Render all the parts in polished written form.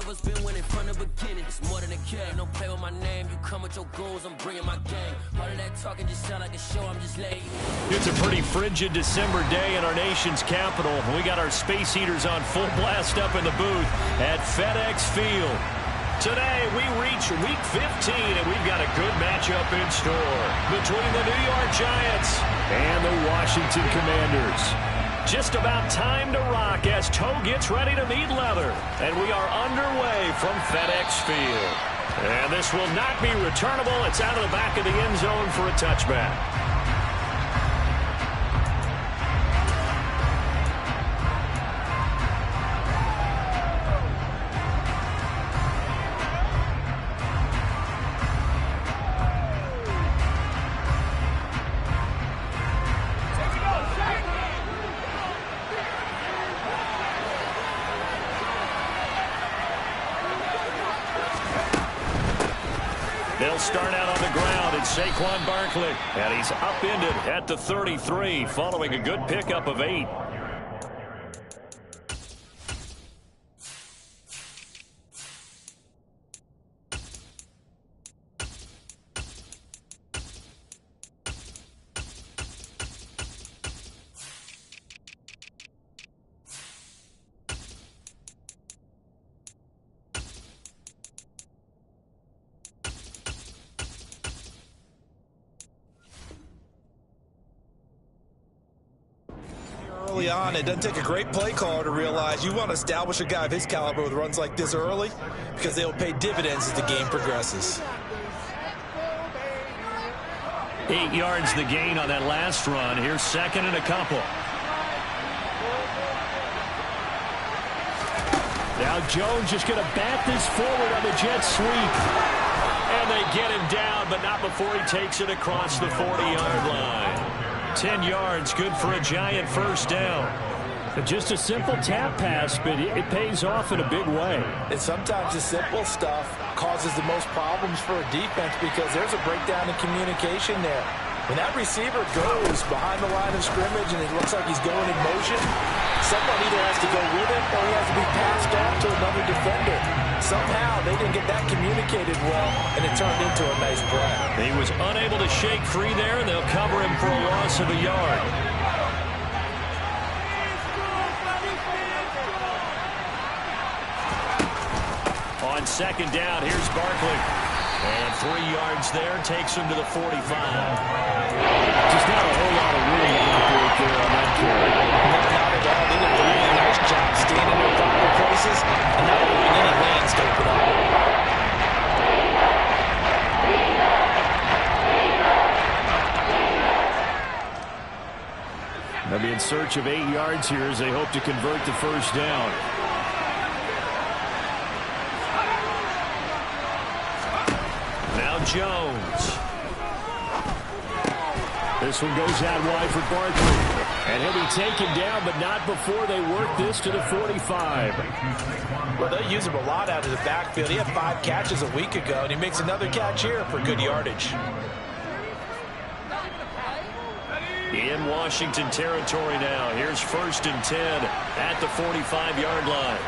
always been winning from the beginning. It's more than a game. Don't play with my name. You come with your goals, I'm bringing my game. All of that talking just sound like a show. I'm just laying. It's a pretty frigid December day in our nation's capital. We got our space heaters on full blast up in the booth at FedEx Field. Today, we reach Week 15, and we've got a good matchup in store between the New York Giants and the Washington Commanders. Just about time to rock as toe gets ready to meet leather. And we are underway from FedEx Field. And this will not be returnable. It's out of the back of the end zone for a touchback. They'll start out on the ground. It's Saquon Barkley. And he's upended at the 33 following a good pickup of 8. Early on, it doesn't take a great play caller to realize you want to establish a guy of his caliber with runs like this early because they'll pay dividends as the game progresses. 8 yards the gain on that last run. Here's second and a couple. Now Jones just going to bat this forward on the jet sweep. And they get him down, but not before he takes it across the 40-yard line. 10 yards, good for a Giant first down. Just a simple tap pass, but it pays off in a big way. And sometimes the simple stuff causes the most problems for a defense because there's a breakdown in communication there. When that receiver goes behind the line of scrimmage and it looks like he's going in motion, someone either has to go with it or he has to be passed off to another defender. Somehow they didn't get that communicated well, and it turned into a nice play. He was unable to shake free there, and they'll cover him for a loss of a yard. On second down, here's Barkley. And 3 yards there, takes him to the 45. Just not a whole lot of room to operate there on that carry. Not at all. They did a really nice job staying in their proper places and not allowing any lanes to open up. They'll be in search of 8 yards here as they hope to convert the first down. Now Jones. This one goes out wide for Barkley. And he'll be taken down, but not before they work this to the 45. Well, they use him a lot out of the backfield. He had 5 catches a week ago, and he makes another catch here for good yardage. In Washington territory now. Here's first and 10 at the 45-yard line.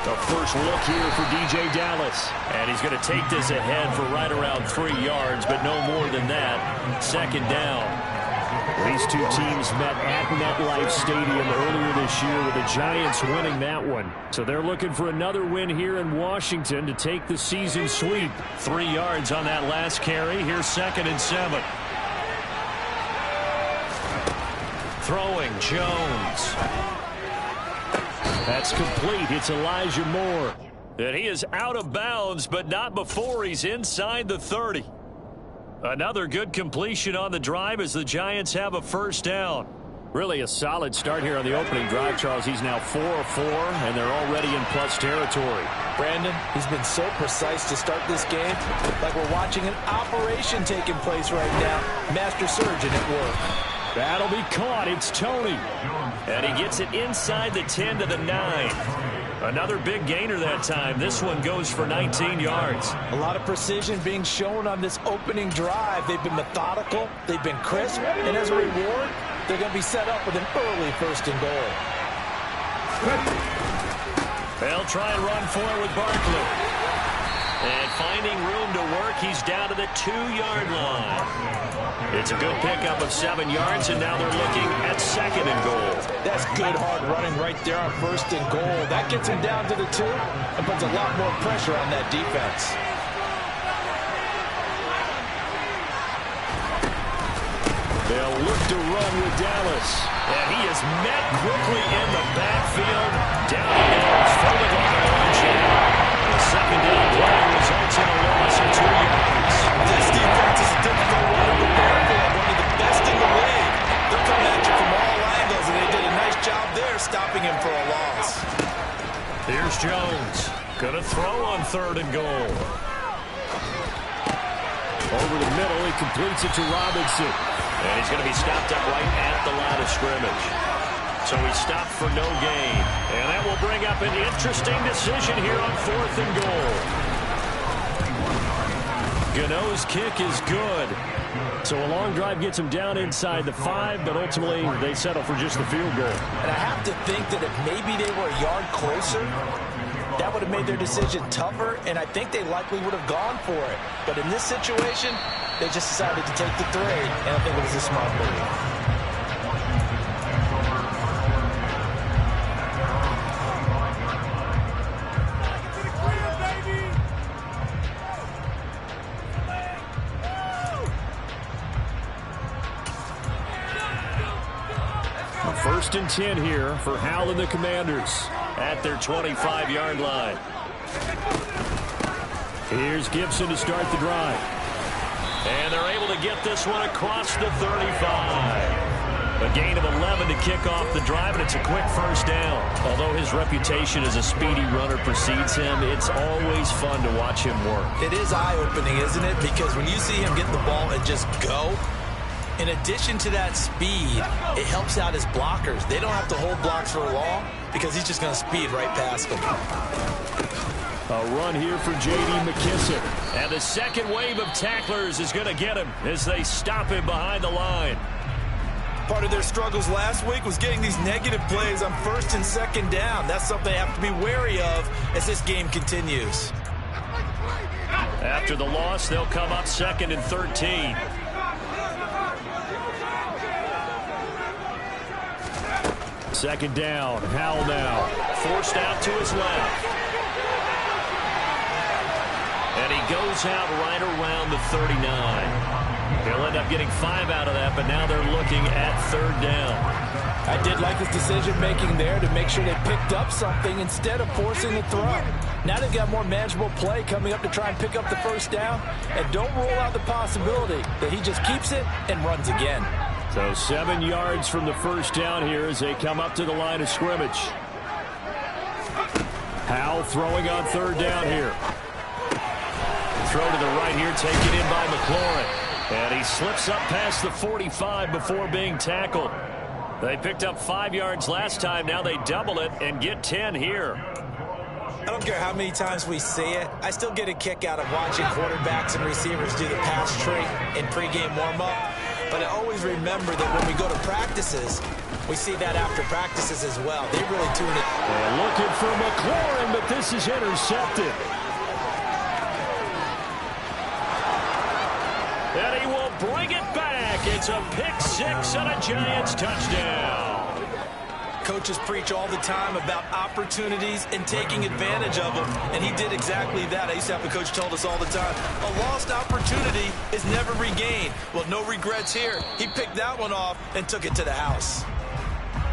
The first look here for DJ Dallas. And he's going to take this ahead for right around 3 yards, but no more than that. Second down. These two teams met at MetLife Stadium earlier this year with the Giants winning that one. So they're looking for another win here in Washington to take the season sweep. 3 yards on that last carry. Here's second and 7. Throwing Jones. That's complete. It's Elijah Moore. And he is out of bounds, but not before he's inside the 30. Another good completion on the drive as the Giants have a first down. Really a solid start here on the opening drive, Charles. He's now 4 of 4, and they're already in plus territory. Brandon, he's been so precise to start this game, like we're watching an operation taking place right now. Master surgeon at work. That'll be caught. It's Tony. And he gets it inside the 10 to the 9. Another big gainer that time. This one goes for 19 yards. A lot of precision being shown on this opening drive. They've been methodical. They've been crisp. And as a reward, they're going to be set up with an early first and goal. They'll try and run forward Barkley. And finding room to work, he's down to the 2-yard line. It's a good pickup of 7 yards, and now they're looking at 2nd and goal. That's good hard running right there on 1st and goal. That gets him down to the 2 and puts a lot more pressure on that defense. They'll look to run with Dallas. And he is met quickly in the backfield. Down he goes, folded like a launch out. The 2nd down play results in a loss of 2 yards. This defense is a difficult one to prepare for. One of the best in the league. They're coming at you from all angles, and they did a nice job there stopping him for a loss. Here's Jones. Gonna throw on 3rd and goal. Over the middle, he completes it to Robinson. And he's going to be stopped up right at the line of scrimmage. So he stopped for no gain. And that will bring up an interesting decision here on 4th and goal. Gano's kick is good. So a long drive gets him down inside the 5, but ultimately they settle for just the field goal. And I have to think that if maybe they were a yard closer, that would have made their decision tougher, and I think they likely would have gone for it. But in this situation, they just decided to take the 3, and I think it was a smart move. First and 10 here for Howell and the Commanders at their 25-yard line. Here's Gibson to start the drive. And they're able to get this one across the 35. A gain of 11 to kick off the drive, and it's a quick 1st down. Although his reputation as a speedy runner precedes him, it's always fun to watch him work. It is eye-opening, isn't it? Because when you see him get the ball and just go, in addition to that speed, it helps out his blockers. They don't have to hold blocks for long because he's just going to speed right past them. A run here for J.D. McKissick. And the second wave of tacklers is going to get him as they stop him behind the line. Part of their struggles last week was getting these negative plays on 1st and 2nd down. That's something they have to be wary of as this game continues. After the loss, they'll come up 2nd and 13. Second down, Howell now. Forced out to his left. And he goes out right around the 39. He'll end up getting 5 out of that, but now they're looking at 3rd down. I did like his decision-making there to make sure they picked up something instead of forcing the throw. Now they've got more manageable play coming up to try and pick up the 1st down. And don't rule out the possibility that he just keeps it and runs again. So 7 yards from the 1st down here as they come up to the line of scrimmage. Howell throwing on 3rd down here. Throw to the right here, taken in by McLaurin. And he slips up past the 45 before being tackled. They picked up 5 yards last time. Now they double it and get 10 here. I don't care how many times we see it. I still get a kick out of watching quarterbacks and receivers do the pass tree in pregame warm-up. But I always remember that when we go to practices, we see that after practices as well. They really tune it. They're looking for McLaurin, but this is intercepted. And he will bring it back. It's a pick-6 and a Giants touchdown. Coaches preach all the time about opportunities and taking advantage of them, and he did exactly that. I used to have a coach told us all the time, a lost opportunity is never regained. Well, no regrets here. He picked that one off and took it to the house.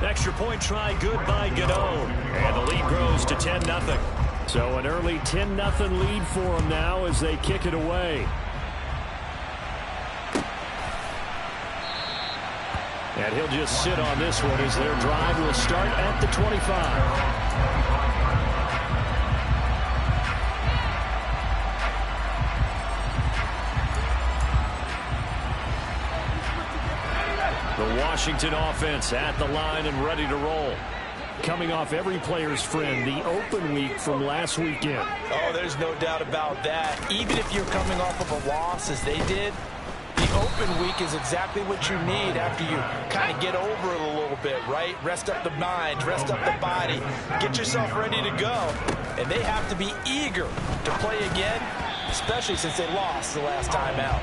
Extra point try good by Gano. And the lead grows to 10-0. So an early 10-0 lead for them now as they kick it away. And he'll just sit on this one as their drive will start at the 25. The Washington offense at the line and ready to roll. Coming off every player's friend, the open week from last weekend. Oh, there's no doubt about that. Even if you're coming off of a loss as they did, the open week is exactly what you need after you kind of get over it a little little bit, right? Rest up the mind, rest up the body, get yourself ready to go. And they have to be eager to play again, especially since they lost the last time out.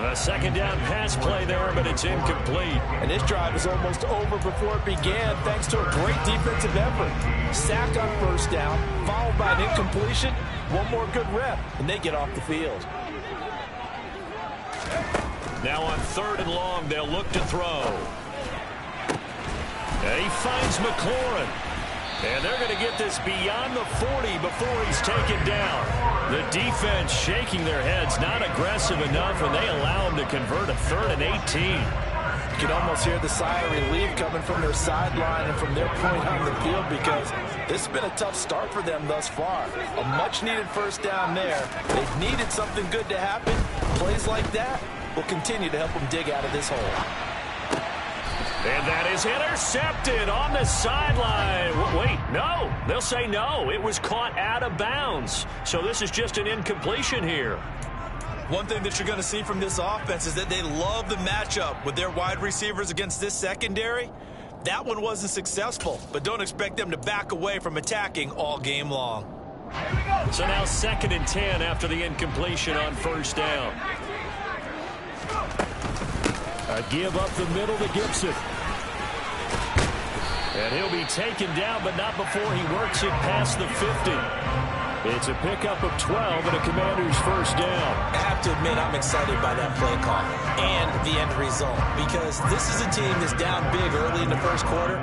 A second down pass play there, but it's incomplete. And this drive is almost over before it began thanks to a great defensive effort. Sack on first down, followed by an incompletion. One more good rep, and they get off the field. Now on 3rd and long, they'll look to throw. And he finds McLaurin. And they're going to get this beyond the 40 before he's taken down. The defense shaking their heads, not aggressive enough, and they allow him to convert a 3rd and 18. You can almost hear the sigh of relief coming from their sideline and from their point on the field because this has been a tough start for them thus far. A much-needed first down there. They've needed something good to happen. Plays like that will continue to help them dig out of this hole. And that is intercepted on the sideline. Wait, no. They'll say no. It was caught out of bounds. So this is just an incompletion here. One thing that you're going to see from this offense is that they love the matchup with their wide receivers against this secondary. That one wasn't successful, but don't expect them to back away from attacking all game long. So now 2nd and 10 after the incompletion on first down. A give up the middle to Gibson. And he'll be taken down, but not before he works it past the 50. It's a pickup of 12 and a Commander's first down. I have to admit I'm excited by that play call and the end result because this is a team that's down big early in the first quarter,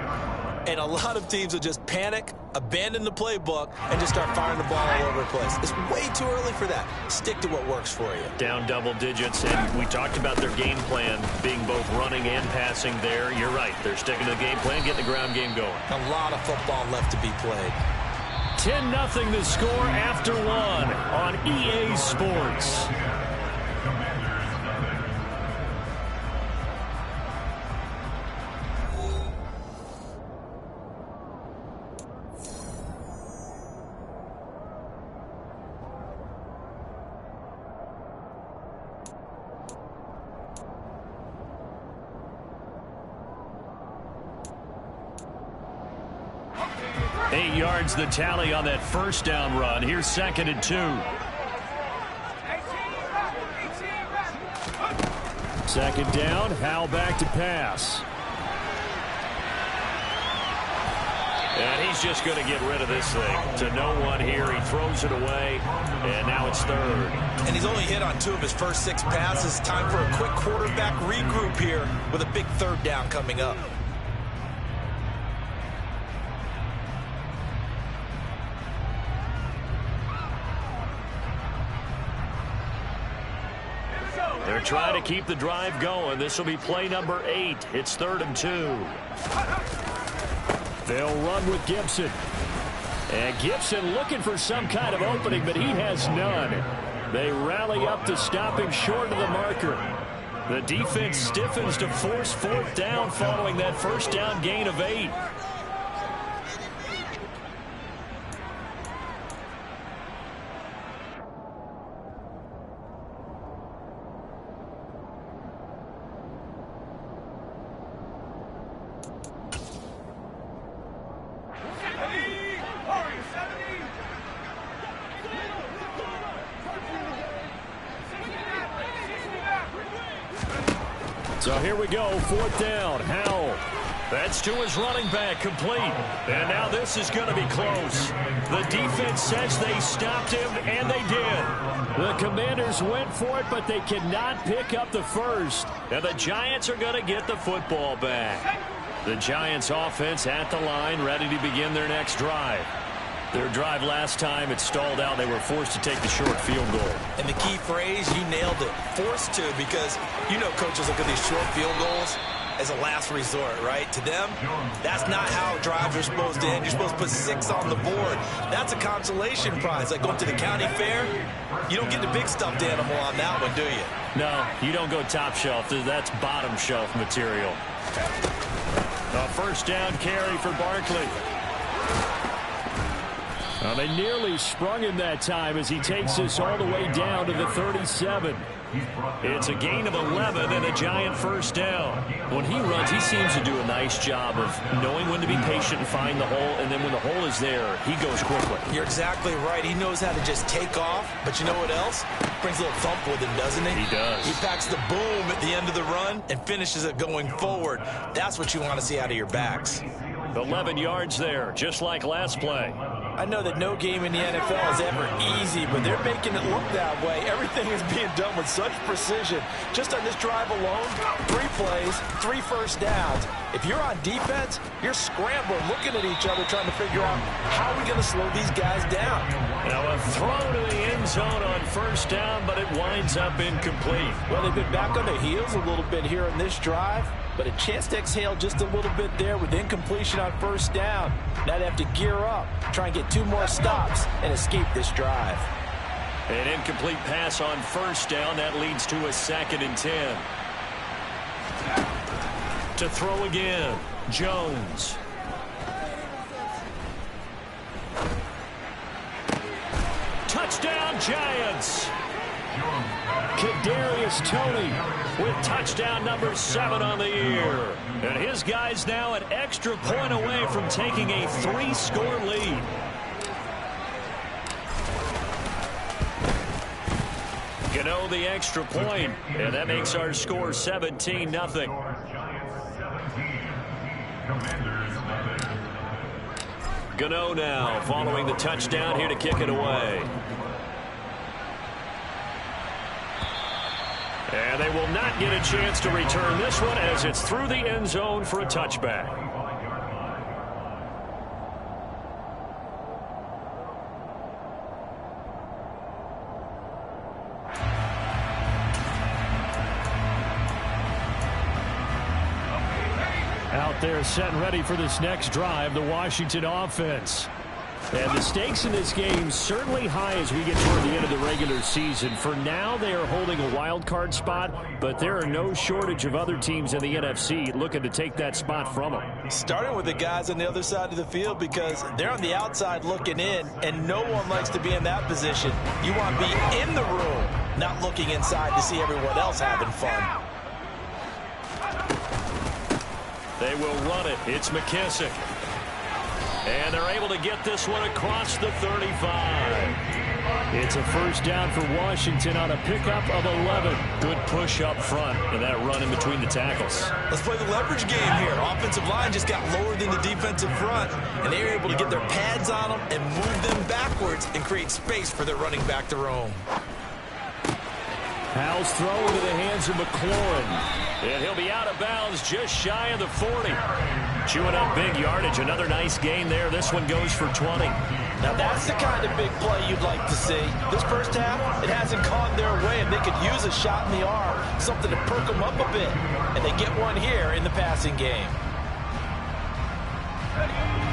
and a lot of teams will just panic, abandon the playbook, and just start firing the ball all over the place. It's way too early for that. Stick to what works for you. Down double digits, and we talked about their game plan being both running and passing there. You're right. They're sticking to the game plan, getting the ground game going. A lot of football left to be played. 10-0 the score after 1 on EA Sports. The tally on that first down run. Here's 2nd and 2. 2nd down. Howell back to pass. And he's just going to get rid of this thing. To no one here. He throws it away. And now it's 3rd. And he's only hit on 2 of his first 6 passes. Time for a quick quarterback regroup here with a big 3rd down coming up. They're trying to keep the drive going. This will be play number 8. It's 3rd and 2. They'll run with Gibson. And Gibson looking for some kind of opening, but he has none. They rally up to stop him short of the marker. The defense stiffens to force 4th down following that first down gain of 8. So here we go, 4th down. Howell. That's to his running back, complete. And now this is going to be close. The defense says they stopped him, and they did. The Commanders went for it, but they cannot pick up the first. And the Giants are going to get the football back. The Giants offense at the line, ready to begin their next drive. Their drive last time, it stalled out. They were forced to take the short field goal. And the key phrase, you nailed it, forced to, because you know coaches look at these short field goals as a last resort, right? To them, that's not how drives are supposed to end. You're supposed to put 6 on the board. That's a consolation prize. Like going to the county fair, you don't get the big stuffed animal on that one, do you? No, you don't go top shelf. That's bottom shelf material. A first down carry for Barkley. Well, they nearly sprung him that time as he takes this all the way down to the 37. It's a gain of 11 and a giant first down. When he runs, he seems to do a nice job of knowing when to be patient and find the hole, and then when the hole is there, he goes quickly. You're exactly right. He knows how to just take off, but you know what else? Brings a little thump with him, doesn't he? He does. He packs the boom at the end of the run and finishes it going forward. That's what you want to see out of your backs. 11 yards there, just like last play. I know that no game in the NFL is ever easy, but they're making it look that way. Everything is being done with such precision. Just on this drive alone, 3 plays, 3 first downs. If you're on defense, you're scrambling, looking at each other, trying to figure out how are we going to slow these guys down. Now a throw to the end zone on first down, but it winds up incomplete. Well, they've been back on their heels a little bit here in this drive, but a chance to exhale just a little bit there with incompletion on first down. Now they have to gear up, try and get 2 more stops, and escape this drive. An incomplete pass on first down. That leads to a 2nd and 10. To throw again, Jones. Touchdown, Giants. Kadarius Toney with touchdown number 7 on the year. And his guys now an extra point away from taking a 3-score lead. Gano the extra point, and that makes our score 17-0. Gano now following the touchdown here to kick it away. And they will not get a chance to return this one as it's through the end zone for a touchback. Out there set and ready for this next drive, the Washington offense. And the stakes in this game certainly high as we get toward the end of the regular season. For now, they are holding a wild card spot, but there are no shortage of other teams in the NFC looking to take that spot from them. Starting with the guys on the other side of the field because they're on the outside looking in, and no one likes to be in that position. You want to be in the room, not looking inside to see everyone else having fun. They will run it. It's McKissick. And they're able to get this one across the 35. It's a first down for Washington on a pickup of 11. Good push up front and that run in between the tackles. Let's play the leverage game here. Offensive line just got lower than the defensive front, and they were able to get their pads on them and move them backwards and create space for their running back to roam. Howell's throw into the hands of McLaurin. And he'll be out of bounds just shy of the 40. Chewing up big yardage. Another nice gain there. This one goes for 20. Now that's the kind of big play you'd like to see. This first half, it hasn't gone their way, and they could use a shot in the arm, something to perk them up a bit. And they get one here in the passing game.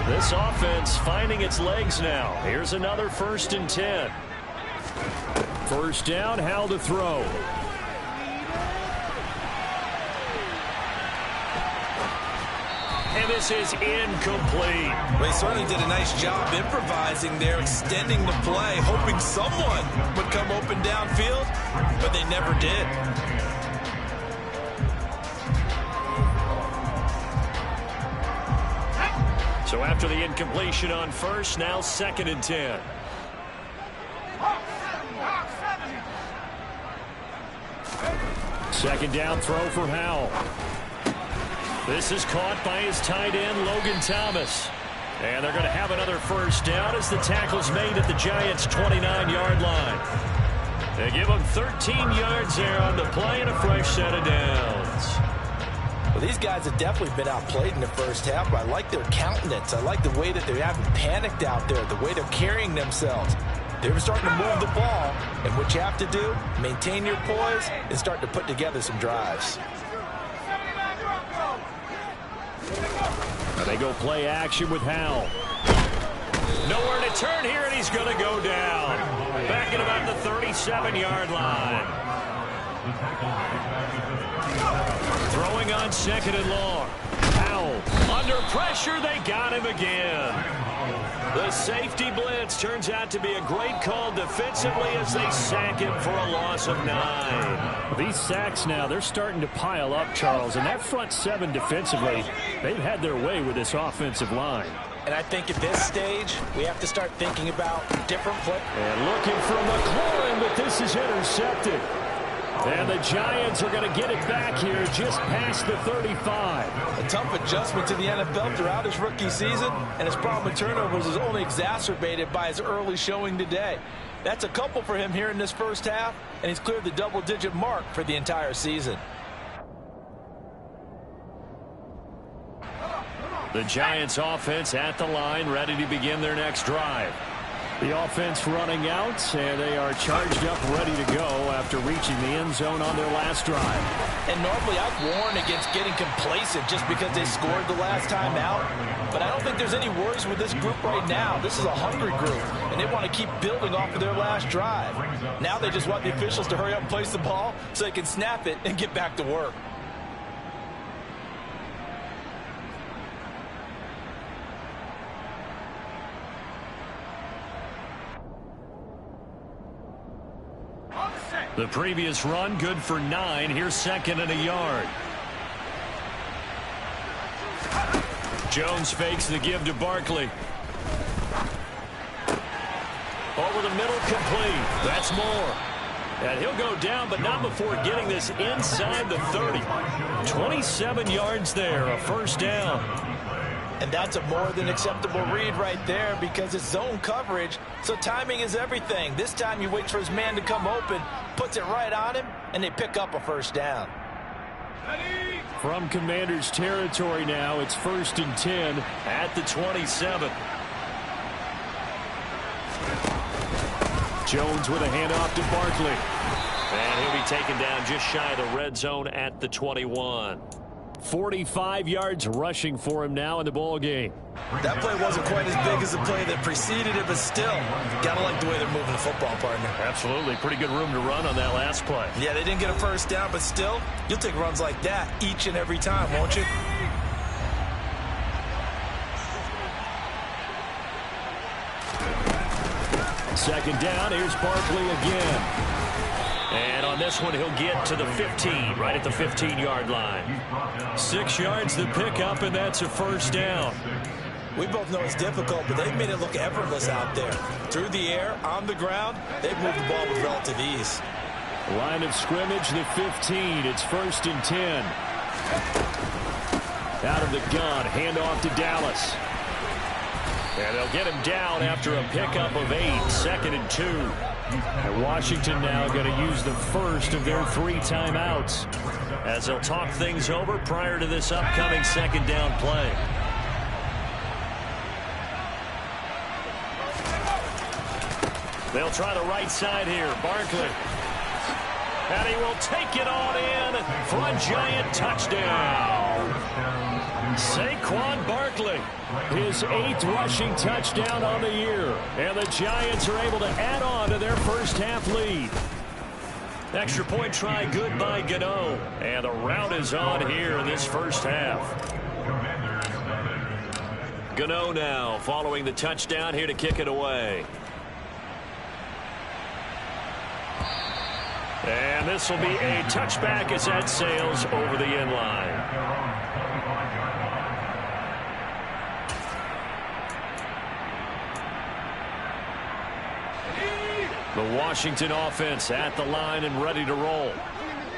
This offense finding its legs now. Here's another 1st and 10. First down, Howell to throw. And this is incomplete. Well, he certainly did a nice job improvising there, extending the play, hoping someone would come open downfield, but they never did. So after the incompletion on first, now 2nd and 10. Second down throw for Howell. This is caught by his tight end, Logan Thomas. And they're going to have another first down as the tackle's made at the Giants' 29-yard line. They give them 13 yards there on the play and a fresh set of downs. Well, these guys have definitely been outplayed in the first half, but I like their countenance. I like the way that they haven't panicked out there, the way they're carrying themselves. They're starting to move the ball, and what you have to do, maintain your poise and start to put together some drives. Now they go play action with Howell. Nowhere to turn here, and he's going to go down. Back at about the 37-yard line. Throwing on 2nd and long. Howell under pressure. They got him again. The safety blitz turns out to be a great call defensively as they sack him for a loss of 9. These sacks now, they're starting to pile up, Charles. And that front seven defensively, they've had their way with this offensive line. And I think at this stage, we have to start thinking about different play. And looking for McLaurin, but this is intercepted. And the Giants are going to get it back here just past the 35. A tough adjustment to the NFL throughout his rookie season, and his problem with turnovers is only exacerbated by his early showing today. That's a couple for him here in this first half, and he's cleared the double-digit mark for the entire season. The Giants offense at the line, ready to begin their next drive. The offense running out, and they are charged up, ready to go after reaching the end zone on their last drive. And normally I'd warn against getting complacent just because they scored the last time out. But I don't think there's any worries with this group right now. This is a hungry group, and they want to keep building off of their last drive. Now they just want the officials to hurry up and place the ball so they can snap it and get back to work. The previous run good for 9. Here's 2nd and a yard. Jones fakes the give to Barkley. Over the middle, complete. That's more. And he'll go down, but not before getting this inside the 30. 27 yards there, a first down. And that's a more than acceptable read right there because it's zone coverage, so timing is everything. This time he waits for his man to come open, puts it right on him, and they pick up a first down. From Commanders territory now, it's 1st and 10 at the 27. Jones with a handoff to Barkley. And he'll be taken down just shy of the red zone at the 21. 45 yards rushing for him now in the ball game. That play wasn't quite as big as the play that preceded it, but still, gotta like the way they're moving the football, partner. Absolutely. Pretty good room to run on that last play. Yeah, they didn't get a first down, but still, you'll take runs like that each and every time, won't you? Second down, here's Barkley again. And on this one, he'll get to the 15, right at the 15-yard line. 6 yards the pickup, and that's a first down. We both know it's difficult, but they've made it look effortless out there. Through the air, on the ground, they've moved the ball with relative ease. Line of scrimmage, the 15. It's 1st and 10. Out of the gun, handoff to Dallas. And they'll get him down after a pickup of 8, 2nd and 2. And Washington now going to use the first of their 3 timeouts as they'll talk things over prior to this upcoming second down play. They'll try the right side here. Barkley. And he will take it on in for a Giant touchdown. Saquon Barkley. His 8th rushing touchdown on the year. And the Giants are able to add on to their first half lead. Extra point try good by Gano. And the route is on here in this first half. Gano now following the touchdown here to kick it away. And this will be a touchback as that sails over the end line. The Washington offense at the line and ready to roll.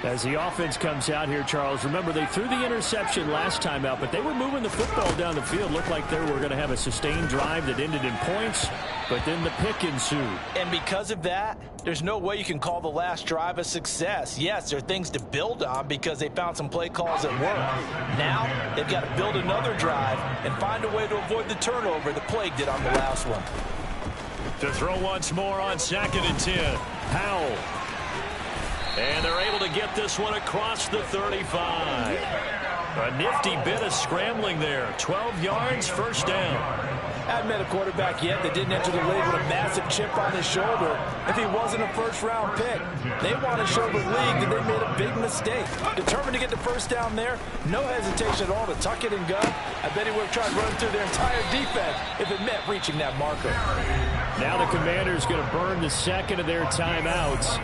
As the offense comes out here, Charles, remember they threw the interception last time out, but they were moving the football down the field. Looked like they were going to have a sustained drive that ended in points, but then the pick ensued. And because of that, there's no way you can call the last drive a success. Yes, there are things to build on because they found some play calls that work. Now, they've got to build another drive and find a way to avoid the turnover that plagued it on the last one. To throw once more on 2nd and 10. Powell. And they're able to get this one across the 35. A nifty bit of scrambling there. 12 yards, first down. Hadn't met a quarterback yet that didn't enter the league with a massive chip on his shoulder if he wasn't a first-round pick. They want to show the league that they made a big mistake. Determined to get the first down there, no hesitation at all to tuck it and go. I bet he would have tried running through their entire defense if it meant reaching that marker. Now the Commanders going to burn the second of their timeouts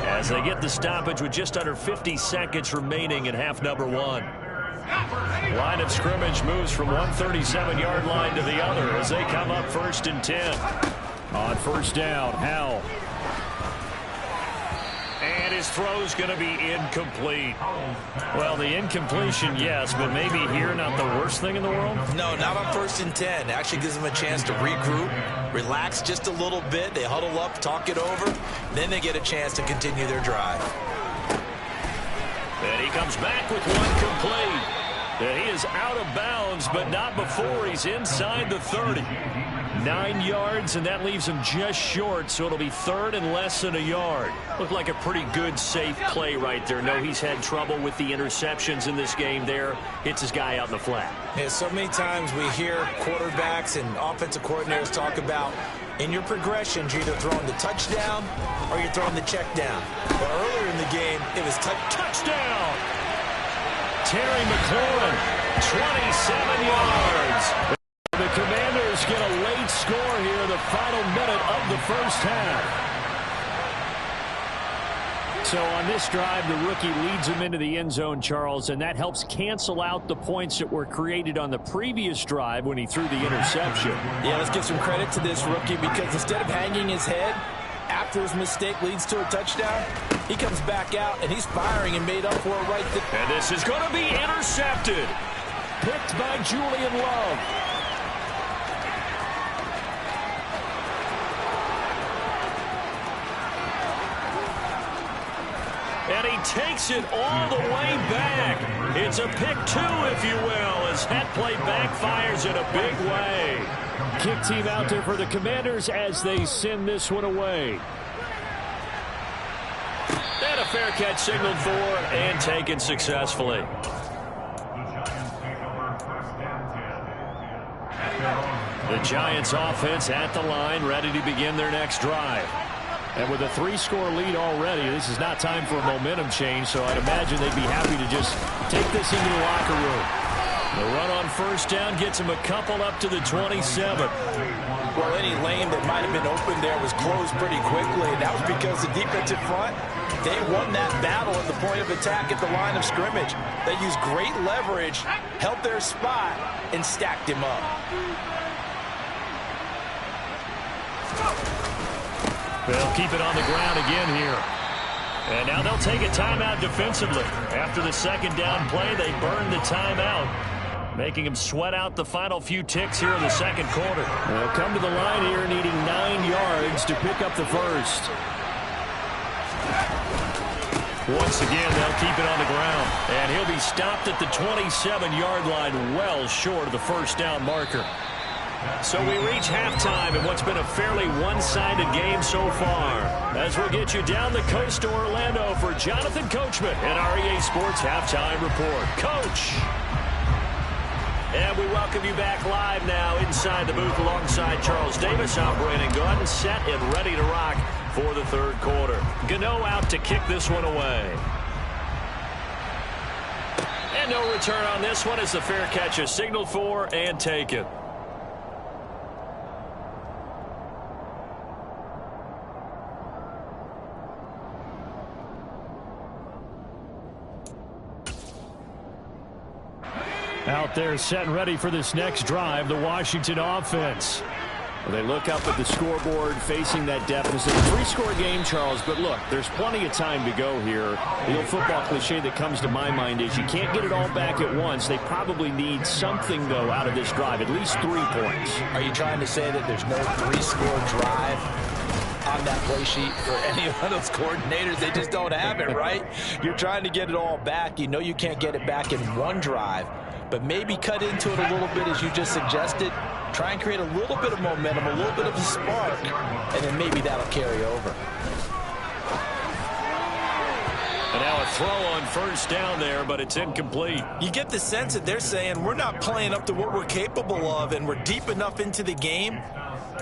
as they get the stoppage with just under 50 seconds remaining in half number one. Line of scrimmage moves from one 37-yard line to the other as they come up 1st and 10. On first down, Howell. And his throw's going to be incomplete. Well, the incompletion, yes, but maybe here not the worst thing in the world? No, not on 1st and 10. Actually gives them a chance to regroup, relax just a little bit. They huddle up, talk it over. Then they get a chance to continue their drive. And he comes back with one complete. And he is out of bounds, but not before he's inside the 30. 9 yards, and that leaves him just short, so it'll be 3rd and less than a yard. Looked like a pretty good, safe play right there. No, he's had trouble with the interceptions in this game there. Hits his guy out in the flat. Yeah, so many times we hear quarterbacks and offensive coordinators talk about in your progressions, you're either throwing the touchdown or you're throwing the check down. But earlier in the game, it was touchdown. Terry McLaurin, 27 yards. The Commanders get a late score here in the final minute of the first half. So on this drive, the rookie leads him into the end zone, Charles, and that helps cancel out the points that were created on the previous drive when he threw the interception. Yeah, let's give some credit to this rookie because instead of hanging his head after his mistake leads to a touchdown, he comes back out and he's firing and made up for it right there. And this is going to be intercepted. Picked by Julian Love. And he takes it all the way back. It's a pick 2, if you will, as that play backfires in a big way. Kick team out there for the Commanders as they send this one away. And a fair catch signaled for and taken successfully. The Giants offense at the line, ready to begin their next drive. And with a 3-score lead already, this is not time for a momentum change, so I'd imagine they'd be happy to just take this into the locker room. The run on first down gets him a couple up to the 27. Well, any lane that might have been open there was closed pretty quickly, and that was because the defensive front, they won that battle at the point of attack at the line of scrimmage. They used great leverage, held their spot, and stacked him up. They'll keep it on the ground again here. And now they'll take a timeout defensively. After the second down play, they burn the timeout, making him sweat out the final few ticks here in the second quarter. They'll come to the line here needing 9 yards to pick up the first. Once again, they'll keep it on the ground. And he'll be stopped at the 27-yard line, well short of the first down marker. So we reach halftime in what's been a fairly one-sided game so far. As we'll get you down the coast to Orlando for Jonathan Coachman and our EA Sports Halftime Report. Coach! And we welcome you back live now inside the booth alongside Charles Davis. I'm Brandon Gunn, set and ready to rock for the third quarter. Gano out to kick this one away. And no return on this one as the fair catch is signaled for and taken. Out there set and ready for this next drive, the Washington offense. Well, they look up at the scoreboard facing that deficit. 3-score game, Charles, but look, there's plenty of time to go here. The old football cliche that comes to my mind is you can't get it all back at once. They probably need something, though, out of this drive, at least 3 points. Are you trying to say that there's no 3-score drive on that play sheet for any of those coordinators? They just don't have it, right? You're trying to get it all back. You know you can't get it back in one drive, but maybe cut into it a little bit as you just suggested. Try and create a little bit of momentum, a little bit of a spark, and then maybe that'll carry over. And now a throw on first down there, but it's incomplete. You get the sense that they're saying we're not playing up to what we're capable of, and we're deep enough into the game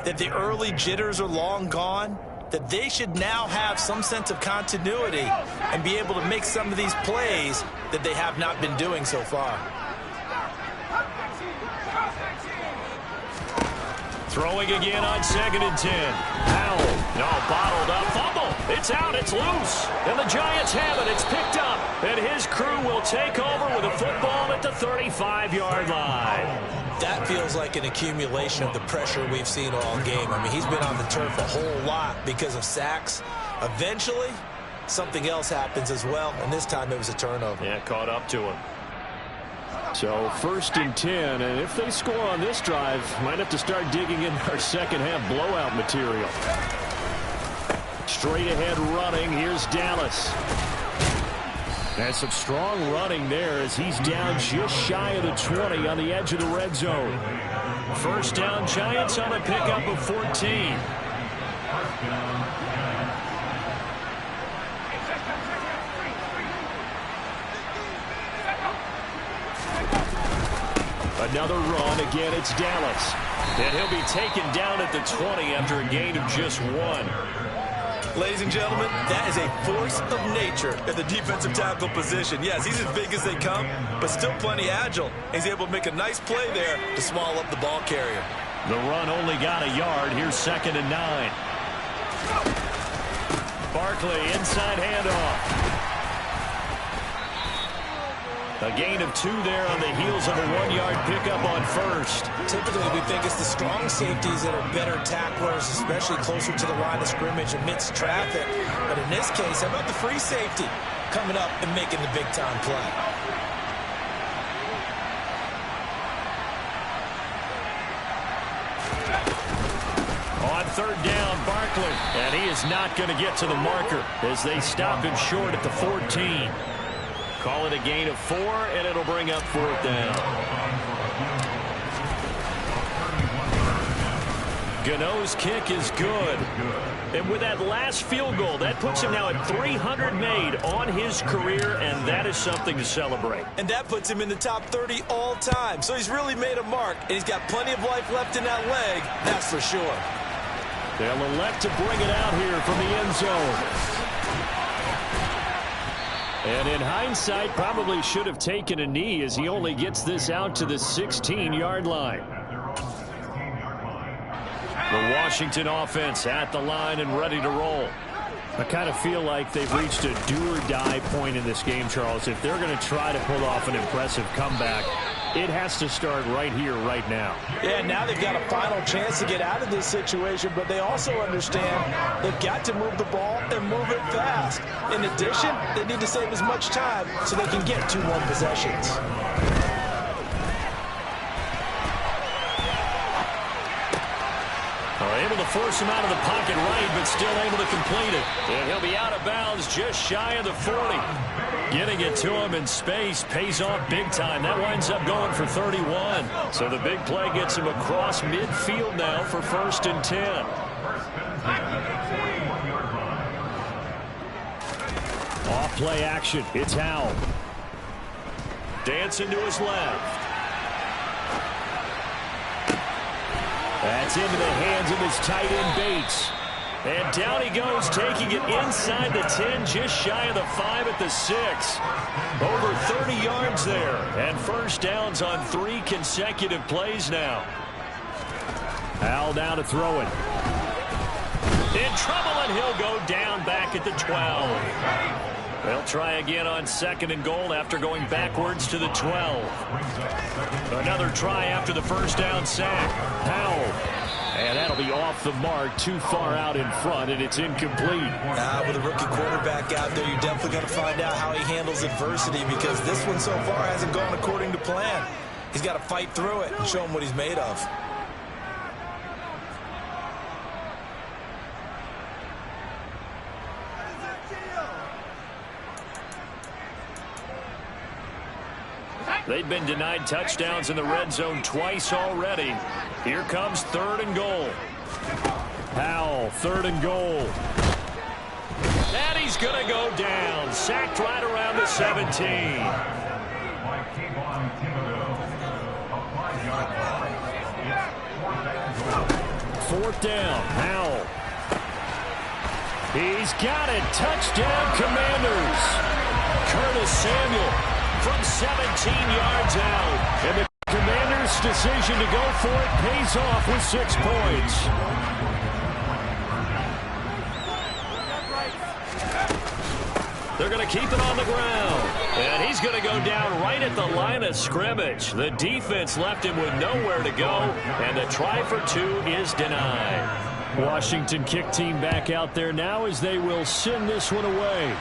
that the early jitters are long gone, that they should now have some sense of continuity and be able to make some of these plays that they have not been doing so far. Throwing again on 2nd and 10. Powell. No, bottled up. Fumble. It's out. It's loose. And the Giants have it. It's picked up. And his crew will take over with a football at the 35-yard line. That feels like an accumulation of the pressure we've seen all game. I mean, he's been on the turf a whole lot because of sacks. Eventually, something else happens as well, and this time it was a turnover. Yeah, caught up to him. So 1st and 10, and if they score on this drive, might have to start digging in our second-half blowout material. Straight ahead running. Here's Dallas. And some strong running there as he's down just shy of the 20 on the edge of the red zone. First down, Giants on a pickup of 14. Another run. Again, it's Dallas. And he'll be taken down at the 20 after a gain of just 1. Ladies and gentlemen, that is a force of nature at the defensive tackle position. Yes, he's as big as they come, but still plenty agile. He's able to make a nice play there to swallow up the ball carrier. The run only got a yard. Here's 2nd and 9. Barkley, inside handoff. A gain of 2 there on the heels of a 1-yard pickup on first. Typically, we think it's the strong safeties that are better tacklers, especially closer to the line of scrimmage amidst traffic. But in this case, how about the free safety coming up and making the big-time play? On 3rd down, Barkley. And he is not going to get to the marker as they stop him short at the 14. Call it a gain of 4, and it'll bring up 4th down. Gano's kick is good. And with that last field goal, that puts him now at 300 made on his career, and that is something to celebrate. And that puts him in the top 30 all time. So he's really made a mark, and he's got plenty of life left in that leg, that's for sure. They'll elect to bring it out here from the end zone. And in hindsight, probably should have taken a knee as he only gets this out to the 16-yard line. The Washington offense at the line and ready to roll. I kind of feel like they've reached a do-or-die point in this game, Charles. If they're going to try to pull off an impressive comeback, it has to start right here, right now. Yeah, now they've got a final chance to get out of this situation, but they also understand they've got to move the ball and move it fast. In addition, they need to save as much time so they can get 2 more possessions. Able to force him out of the pocket right, but still able to complete it. And he'll be out of bounds just shy of the 40. Getting it to him in space pays off big time. That winds up going for 31. So the big play gets him across midfield now for 1st and 10. Off play action. It's Howell. Dancing to his left. That's into the hands of his tight end Bates. And down he goes, taking it inside the 10, just shy of the 5 at the 6. Over 30 yards there. And first downs on 3 consecutive plays now. Howell down to throw it. In trouble, and he'll go down back at the 12. They'll try again on 2nd and goal after going backwards to the 12. Another try after the first down sack. Howell. And that'll be off the mark, too far out in front, and it's incomplete. With a rookie quarterback out there, you're definitely going to find out how he handles adversity, because this one so far hasn't gone according to plan. He's got to fight through it and show him what he's made of. They've been denied touchdowns in the red zone twice already. Here comes 3rd and goal. Howell, 3rd and goal. And he's going to go down. Sacked right around the 17. Fourth down. Howell. He's got it. Touchdown, Commanders. Curtis Samuel from 17 yards out. And the Commanders' decision to go for it pays off with 6 points. They're going to keep it on the ground. And he's going to go down right at the line of scrimmage. The defense left him with nowhere to go. And the try for 2 is denied. Washington kick team back out there now as they will send this one away.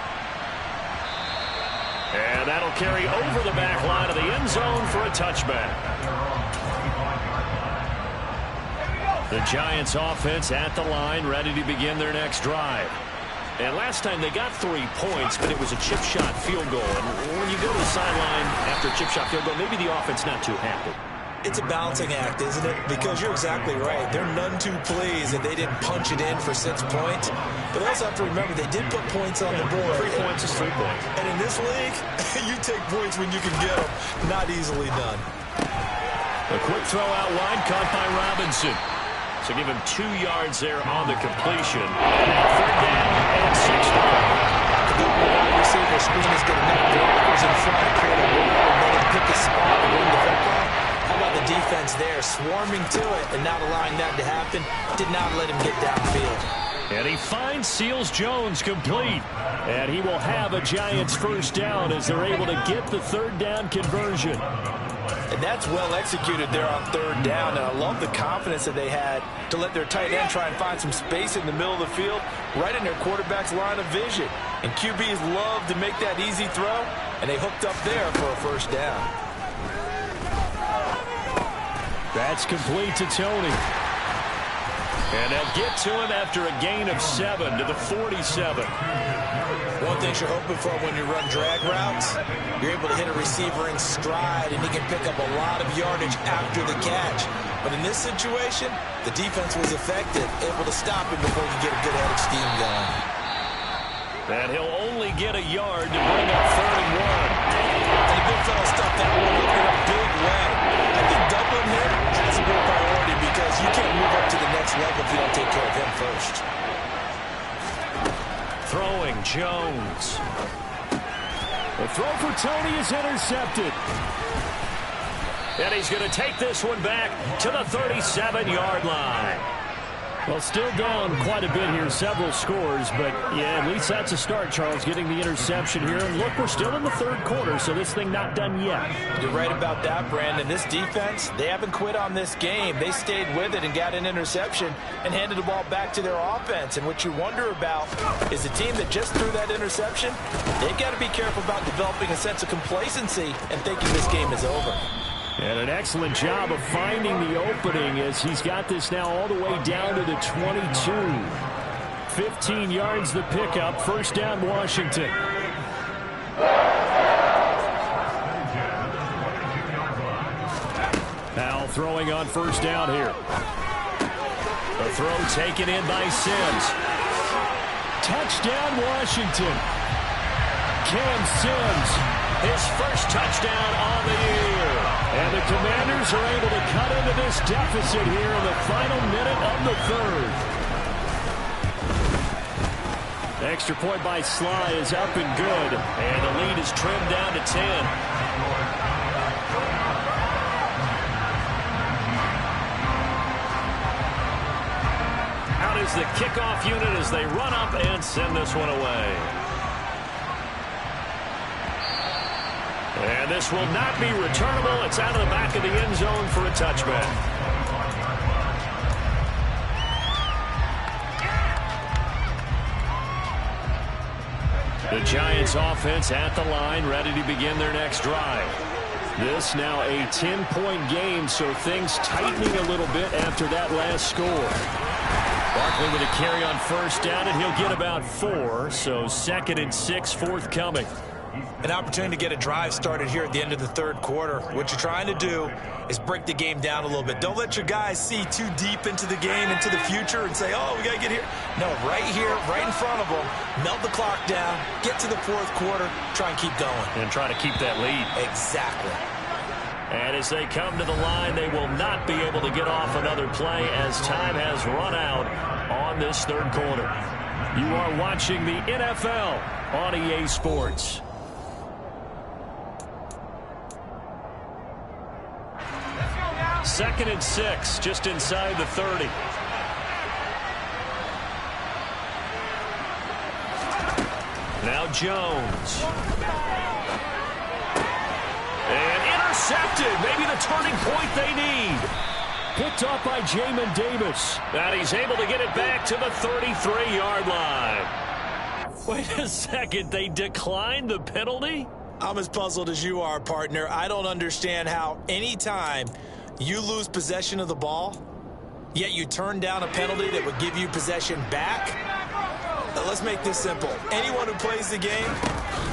And that'll carry over the back line of the end zone for a touchback. The Giants offense at the line, ready to begin their next drive. And last time they got 3 points, but it was a chip shot field goal. And when you go to the sideline after a chip shot field goal, maybe the offense not too happy. It's a balancing act, isn't it? Because you're exactly right. They're none too pleased that they didn't punch it in for 6 points. But also have to remember they did put points on the board. 3 points is 3 points. And in this league, you take points when you can get them. Not easily done. A quick throw out wide, caught by Robinson. So give him 2 yards there on the completion. Third down and 6 to go. The wide receiver screen is going to knock blockers in front, create a wall, and let him pick a spot and run the football. How about the defense there, swarming to it and not allowing that to happen? Did not let him get downfield. And he finds Seals Jones complete. And he will have a Giants first down as they're able to get the third down conversion. And that's well executed there on third down. And I love the confidence that they had to let their tight end try and find some space in the middle of the field, right in their quarterback's line of vision. And QBs love to make that easy throw, and they hooked up there for a first down. That's complete to Tony. And they'll get to him after a gain of 7 to the 47. One thing you're hoping for when you run drag routes, you're able to hit a receiver in stride, and he can pick up a lot of yardage after the catch. But in this situation, the defense was effective, able to stop him before he could get a good head of steam going. And he'll only get a yard to bring up 3rd and 1. And the big fella stuffed that one up in a big way. I think doubling him has a real priority because you can't move up to the next level if you don't take care of him first. Throwing Jones. The throw for Tony is intercepted. And he's going to take this one back to the 37-yard line. Well, still down quite a bit here, several scores, but yeah, at least that's a start, Charles, getting the interception here. And look, we're still in the third quarter, so this thing not done yet. You're right about that, Brandon. This defense, they haven't quit on this game. They stayed with it and got an interception and handed the ball back to their offense. And what you wonder about is a team that just threw that interception, they've got to be careful about developing a sense of complacency and thinking this game is over. And an excellent job of finding the opening as he's got this now all the way down to the 22. 15 yards the pickup. First down, Washington. Now throwing on first down here. A throw taken in by Sims. Touchdown, Washington. Cam Sims. His first touchdown on the year. And the Commanders are able to cut into this deficit here in the final minute of the third. The extra point by Sly is up and good. And the lead is trimmed down to 10. Out is the kickoff unit as they run up and send this one away. And this will not be returnable. It's out of the back of the end zone for a touchback. The Giants offense at the line, ready to begin their next drive. This now a 10-point game, so things tightening a little bit after that last score. Barkley with a carry on first down, and he'll get about 4, so 2nd and 6 forthcoming. An opportunity to get a drive started here at the end of the third quarter. What you're trying to do is break the game down a little bit. Don't let your guys see too deep into the game, into the future, and say, oh, we got to get here. No, right here, right in front of them, melt the clock down, get to the fourth quarter, try and keep going. And try to keep that lead. Exactly. And as they come to the line, they will not be able to get off another play as time has run out on this third quarter. You are watching the NFL on EA Sports. Second and 6, just inside the 30. Now Jones. And intercepted. Maybe the turning point they need. Picked up by Jamin Davis. And he's able to get it back to the 33-yard line. Wait a second. They declined the penalty? I'm as puzzled as you are, partner. I don't understand how any time you lose possession of the ball, yet you turn down a penalty that would give you possession back. Let's make this simple. Anyone who plays the game,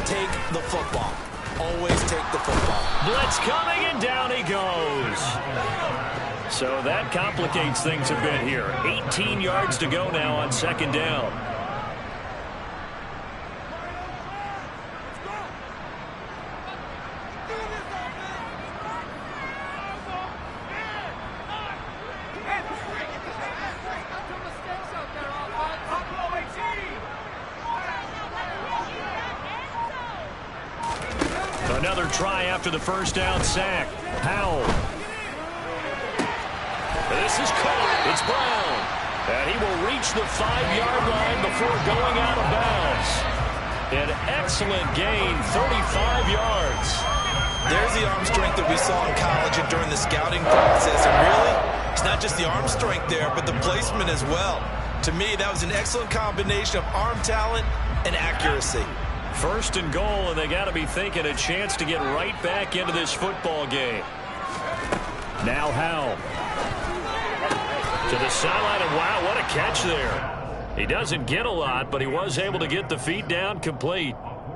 take the football. Always take the football. Blitz coming, and down he goes. So that complicates things a bit here. 18 yards to go now on second down. Another try after the first down sack. Powell. This is caught. It's Brown. And he will reach the 5-yard line before going out of bounds. An excellent gain, 35 yards. There's the arm strength that we saw in college and during the scouting process. And really, it's not just the arm strength there, but the placement as well. To me, that was an excellent combination of arm talent and accuracy. First and goal, and they got to be thinking a chance to get right back into this football game. Now Howell. To the sideline, and wow, what a catch there. He doesn't get a lot, but he was able to get the feet down complete.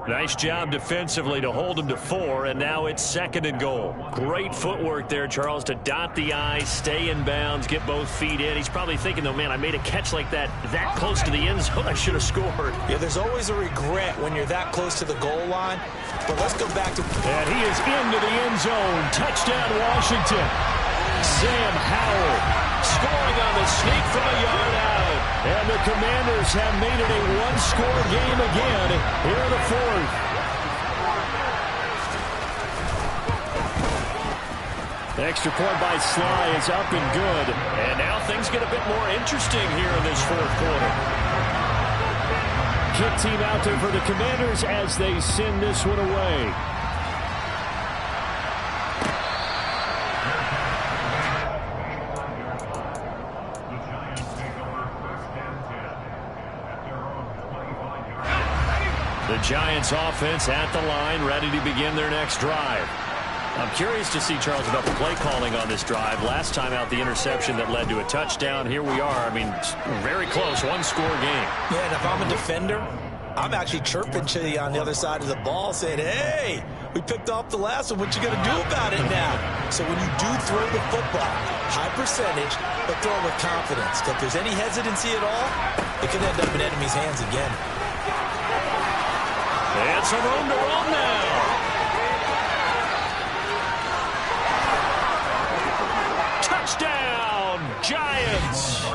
Nice job defensively to hold him to 4, and now it's second and goal. Great footwork there, Charles, to dot the I, stay in bounds, get both feet in. He's probably thinking, though, man, I made a catch like that close to the end zone. I should have scored. Yeah, there's always a regret when you're that close to the goal line. But let's go back to... And he is into the end zone. Touchdown, Washington. Sam Howell scoring on the sneak from a yard out. And the Commanders have made it a one-score game again here in the fourth. The extra point by Sly is up and good. And now things get a bit more interesting here in this fourth quarter. Kick team out there for the Commanders as they send this one away. The Giants offense at the line, ready to begin their next drive. I'm curious to see, Charles, about the play calling on this drive. Last time out, the interception that led to a touchdown. Here we are. I mean, very close, one-score game. Yeah, and if I'm a defender, I'm actually chirping to you on the other side of the ball, saying, hey, we picked off the last one. What you going to do about it now? So when you do throw the football, high percentage, but throw with confidence. If there's any hesitancy at all, it could end up in enemy's hands again. And some room to run now. Touchdown, Giants.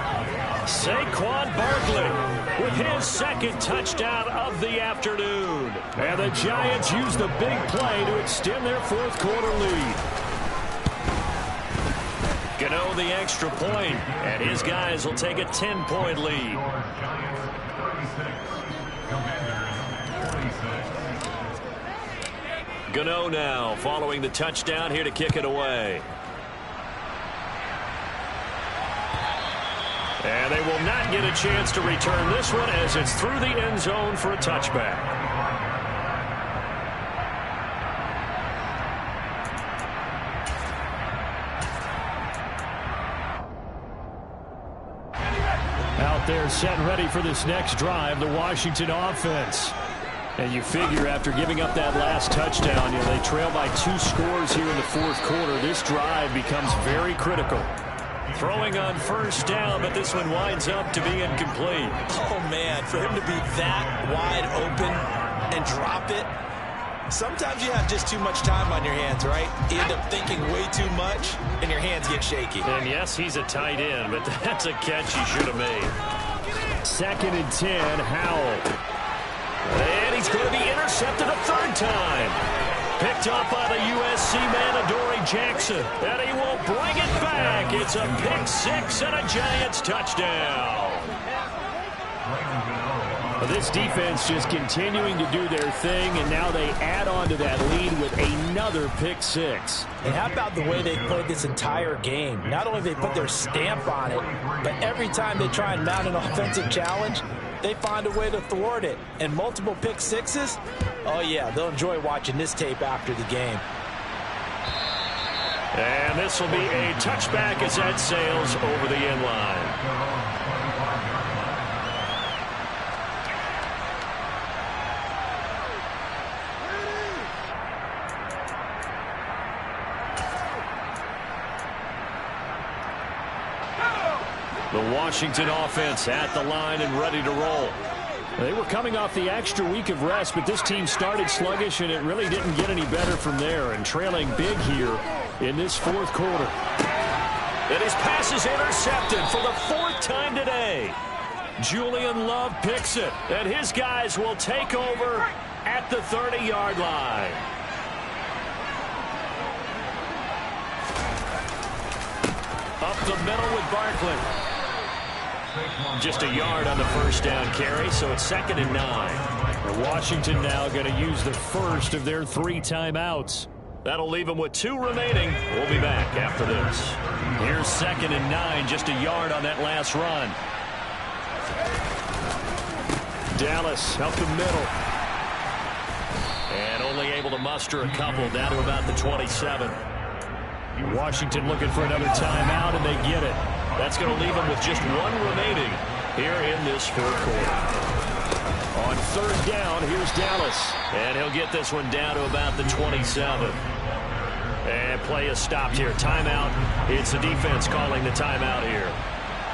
Saquon Barkley with his second touchdown of the afternoon. And the Giants use the big play to extend their fourth quarter lead. Gano the extra point, and his guys will take a 10-point lead. Gano now following the touchdown here to kick it away. And they will not get a chance to return this one as it's through the end zone for a touchback. Out there set and ready for this next drive, the Washington offense. And you figure after giving up that last touchdown, they trail by 2 scores here in the fourth quarter. This drive becomes very critical. Throwing on first down, but this one winds up to be incomplete. Oh, man, for him to be that wide open and drop it. Sometimes you have just too much time on your hands, right? You end up thinking way too much, and your hands get shaky. And yes, he's a tight end, but that's a catch he should have made. 2nd and 10, Howell. And he's going to be intercepted a 3rd time. Picked up by the USC man, Adoree Jackson. And he will bring it back. It's a pick 6 and a Giants touchdown. This defense just continuing to do their thing, and now they add on to that lead with another pick 6. And how about the way they played this entire game? Not only they put their stamp on it, but every time they try and mount an offensive challenge, they find a way to thwart it. And multiple pick 6s, oh yeah, they'll enjoy watching this tape after the game. And this will be a touchback as that sails over the end line. The Washington offense at the line and ready to roll. They were coming off the extra week of rest, but this team started sluggish, and it really didn't get any better from there, and trailing big here in this fourth quarter. And his pass is intercepted for the 4th time today. Julian Love picks it, and his guys will take over at the 30-yard line. Up the middle with Barkley. Just a yard on the first down carry, so it's 2nd and 9. Washington now going to use the first of their 3 timeouts. That'll leave them with 2 remaining. We'll be back after this. Here's 2nd and 9, just a yard on that last run. Dallas up the middle. And only able to muster a couple down to about the 27. Washington looking for another timeout, and they get it. That's going to leave them with just 1 remaining here in this fourth quarter. On 3rd down, here's Dallas. And he'll get this one down to about the 27. And play is stopped here. Timeout. It's the defense calling the timeout here.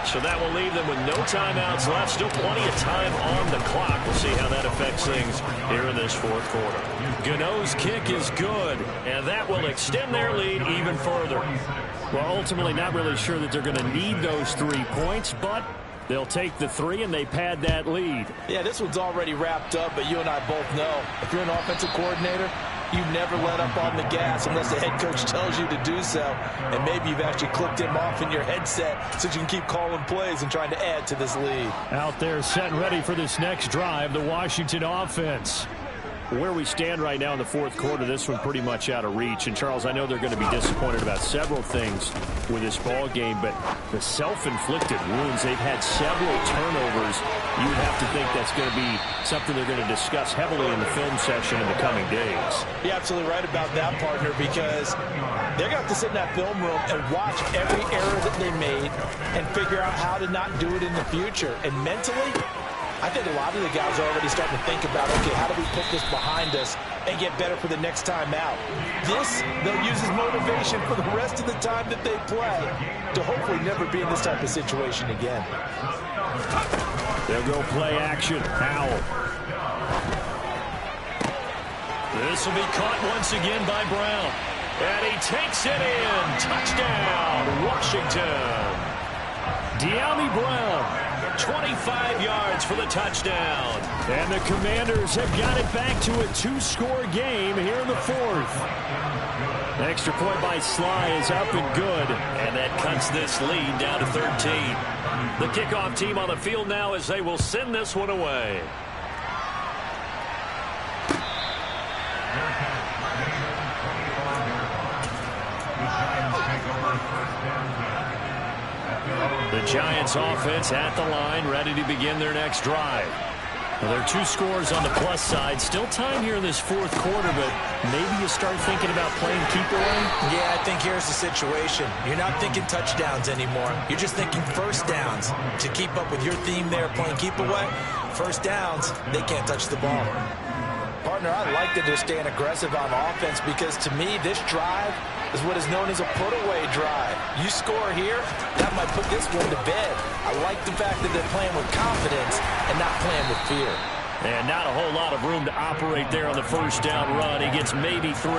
So that will leave them with no timeouts left. Still plenty of time on the clock. We'll see how that affects things here in this fourth quarter. Gano's kick is good, and that will extend their lead even further. Well, ultimately not really sure that they're going to need those 3 points, but they'll take the 3 and they pad that lead. Yeah, this one's already wrapped up, but you and I both know if you're an offensive coordinator, you never let up on the gas unless the head coach tells you to do so. And maybe you've actually clicked him off in your headset so you can keep calling plays and trying to add to this lead. Out there set and ready for this next drive, the Washington offense. Where we stand right now in the fourth quarter, this one pretty much out of reach. And, Charles, I know they're going to be disappointed about several things with this ball game, but the self-inflicted wounds, they've had several turnovers. You would have to think that's going to be something they're going to discuss heavily in the film session in the coming days. You're absolutely right about that, partner, because they're going to have to sit in that film room and watch every error that they made and figure out how to not do it in the future. And mentally, I think a lot of the guys are already starting to think about, okay, how do we put this behind us and get better for the next time out? This, they'll use as motivation for the rest of the time that they play to hopefully never be in this type of situation again. They'll go play action. Howell. This will be caught once again by Brown. And he takes it in. Touchdown, Washington. De'Ami Brown. 25 yards for the touchdown. And the Commanders have got it back to a 2-score game here in the fourth. Extra point by Sly is up and good. And that cuts this lead down to 13. The kickoff team on the field now as they will send this one away. The Giants offense at the line, ready to begin their next drive. Well, there are 2 scores on the plus side. Still time here in this fourth quarter, but maybe you start thinking about playing keep away? Yeah, I think here's the situation. You're not thinking touchdowns anymore. You're just thinking first downs. To keep up with your theme there, playing keep away, first downs, they can't touch the ball. Partner, I like that they're staying aggressive on offense because, to me, this drive is what is known as a put-away drive. You score here, that might put this one to bed. I like the fact that they're playing with confidence and not playing with fear. And not a whole lot of room to operate there on the first down run. He gets maybe 3.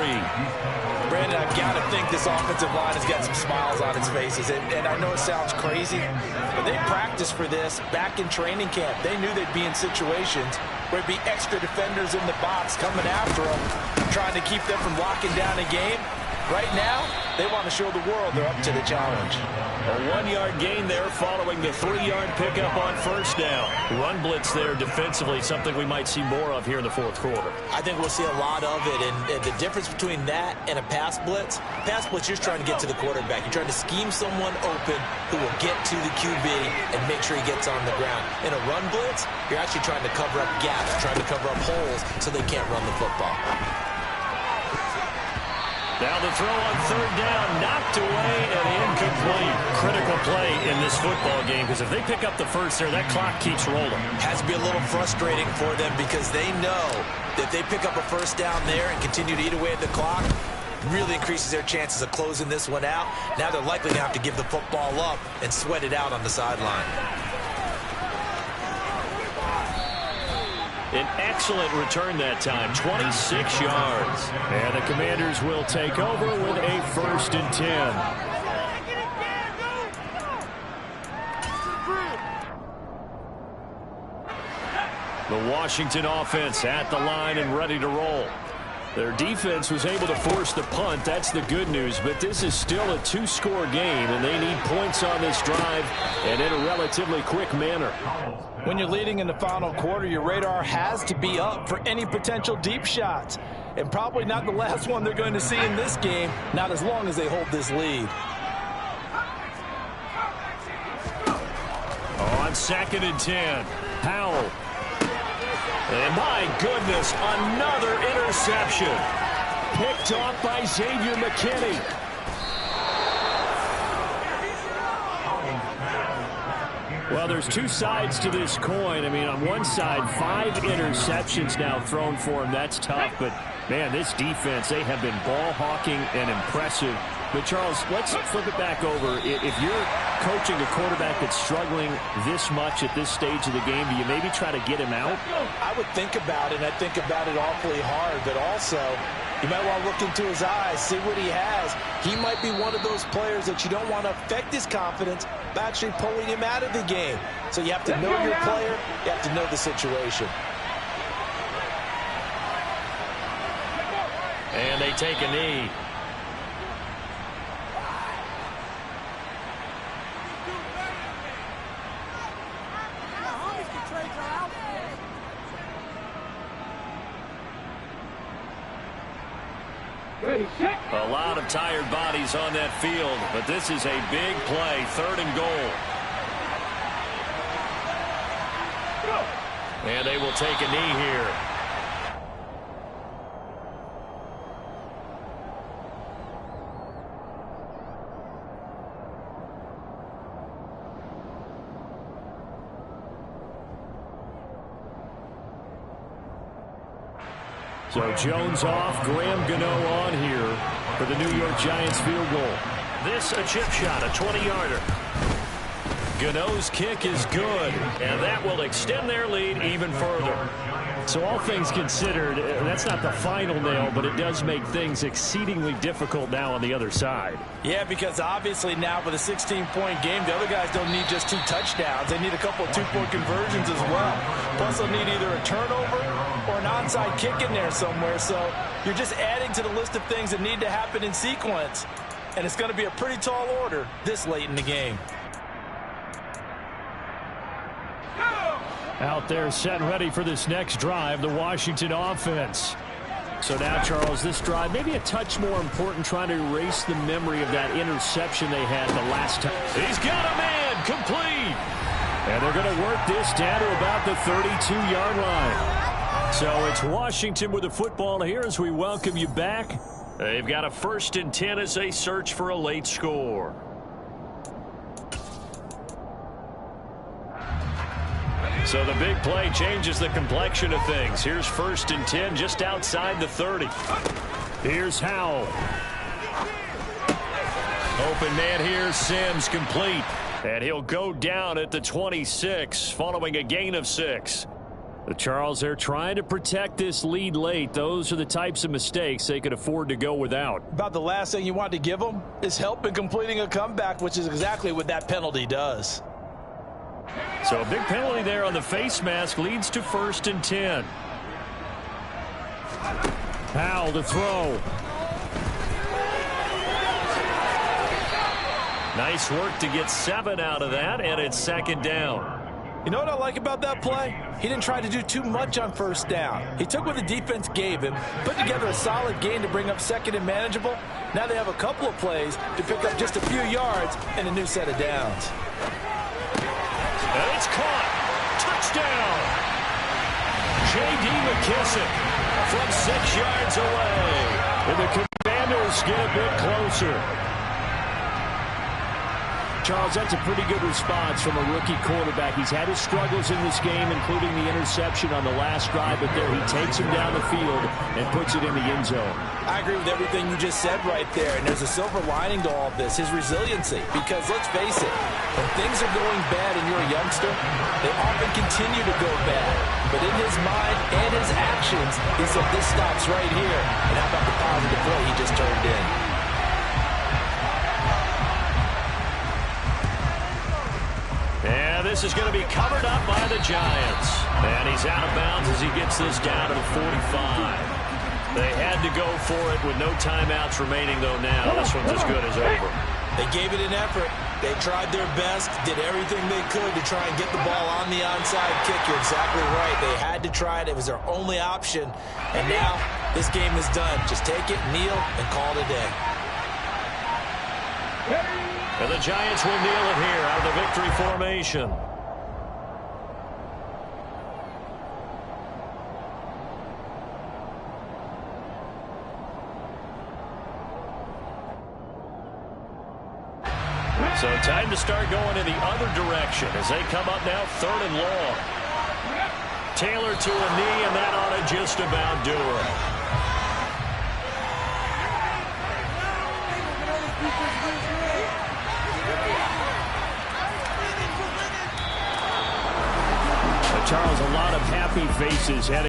Brandon, I've got to think this offensive line has got some smiles on its faces. And I know it sounds crazy, but they practiced for this back in training camp. They knew they'd be in situations where it'd be extra defenders in the box coming after them, trying to keep them from locking down a game. Right now, they want to show the world they're up to the challenge. A 1-yard gain there following the 3-yard pickup on first down. Run blitz there defensively, something we might see more of here in the fourth quarter. I think we'll see a lot of it, and the difference between that and a pass blitz, you're just trying to get to the quarterback. You're trying to scheme someone open who will get to the QB and make sure he gets on the ground. In a run blitz, you're actually trying to cover up gaps, trying to cover up holes so they can't run the football. Now the throw on third down, knocked away and incomplete. Critical play in this football game because if they pick up the first there, that clock keeps rolling. Has to be a little frustrating for them because they know that if they pick up a first down there and continue to eat away at the clock, really increases their chances of closing this one out. Now they're likely going to have to give the football up and sweat it out on the sideline. An excellent return that time, 26 yards. And the Commanders will take over with a 1st and 10. The Washington offense at the line and ready to roll. Their defense was able to force the punt. That's the good news. But this is still a 2-score game, and they need points on this drive and in a relatively quick manner. When you're leading in the final quarter, your radar has to be up for any potential deep shots. And probably not the last one they're going to see in this game, not as long as they hold this lead. On 2nd and 10, Powell. And my goodness, another interception. Picked off by Xavier McKinney. Well, there's two sides to this coin. I mean, on one side, 5 interceptions now thrown for him. That's tough. But, man, this defense, they have been ball hawking and impressive. But, Charles, let's flip it back over. If you're coaching a quarterback that's struggling this much at this stage of the game, do you maybe try to get him out? I would think about it, and I think about it awfully hard. But also, you might want to look into his eyes, see what he has. He might be one of those players that you don't want to affect his confidence by actually pulling him out of the game. So you have to know your player. You have to know the situation. And they take a knee. A lot of tired bodies on that field, but this is a big play, 3rd and goal. And they will take a knee here. So Jones off, Graham Gano on here for the New York Giants field goal. This a chip shot, a 20-yarder. Gano's kick is good, and that will extend their lead even further. So all things considered, that's not the final nail, but it does make things exceedingly difficult now on the other side. Yeah, because obviously now with a 16-point game, the other guys don't need just 2 touchdowns. They need a couple of 2-point conversions as well. Plus they'll need either a turnover or an onside kick in there somewhere. So you're just adding to the list of things that need to happen in sequence. And it's going to be a pretty tall order this late in the game. Out there set and ready for this next drive, the Washington offense. So now, Charles, this drive maybe a touch more important, trying to erase the memory of that interception they had the last time. He's got a man, complete. And they're going to work this down to about the 32-yard line. So it's Washington with the football here as we welcome you back. They've got a 1st and 10 as they search for a late score. So the big play changes the complexion of things. Here's 1st and 10 just outside the 30. Here's Howell. Open man here, Sims complete. And he'll go down at the 26 following a gain of 6. The Charles, they're trying to protect this lead late. Those are the types of mistakes they could afford to go without. About the last thing you want to give them is help in completing a comeback, which is exactly what that penalty does. So a big penalty there on the face mask leads to 1st and 10. Howell to throw. Nice work to get 7 out of that, and it's 2nd down. You know what I like about that play? He didn't try to do too much on 1st down. He took what the defense gave him, put together a solid gain to bring up 2nd and manageable. Now they have a couple of plays to pick up just a few yards and a new set of downs. And it's caught. Touchdown. J.D. McKissick from 6 yards away. And the Commanders get a bit closer. Charles, that's a pretty good response from a rookie quarterback. He's had his struggles in this game, including the interception on the last drive, but there he takes him down the field and puts it in the end zone. I agree with everything you just said right there, and there's a silver lining to all of this, his resiliency. Because let's face it, when things are going bad and you're a youngster, they often continue to go bad. But in his mind and his actions, he said, this stops right here. And how about the positive play he just turned in? And this is going to be covered up by the Giants. And he's out of bounds as he gets this down to the 45. They had to go for it with no timeouts remaining, though, now. This one's as good as over. They gave it an effort. They tried their best, did everything they could to try and get the ball on the onside kick. You're exactly right. They had to try it. It was their only option. And now this game is done. Just take it, kneel, and call it a day. And the Giants will kneel it here out of the victory formation. So time to start going in the other direction as they come up now 3rd and long. Taylor to a knee, and that ought to just about do it. Charles, a lot of happy faces heading